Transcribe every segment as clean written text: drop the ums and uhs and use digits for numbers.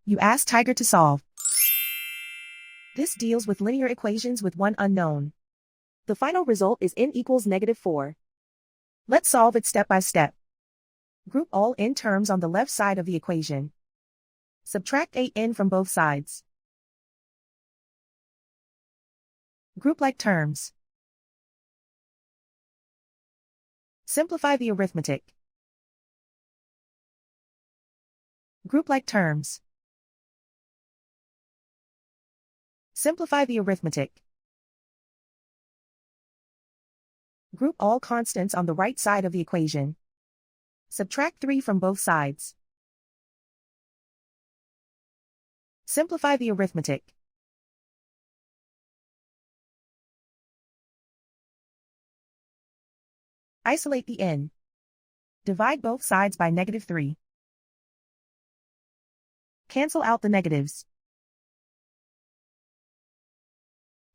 You ask Tiger to solve. This deals with linear equations with one unknown. The final result is n equals -4. Let's solve it step by step. Group all n terms on the left side of the equation. Subtract 8n from both sides. Group like terms. Simplify the arithmetic. Group like terms. Simplify the arithmetic. Group all constants on the right side of the equation. Subtract 3 from both sides. Simplify the arithmetic. Isolate the n. Divide both sides by -3. Cancel out the negatives.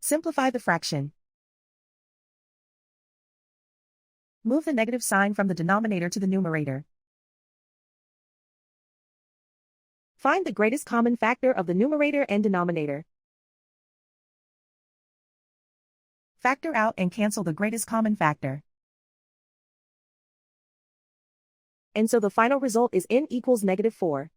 Simplify the fraction. Move the negative sign from the denominator to the numerator. Find the greatest common factor of the numerator and denominator. Factor out and cancel the greatest common factor. And so the final result is n equals -4.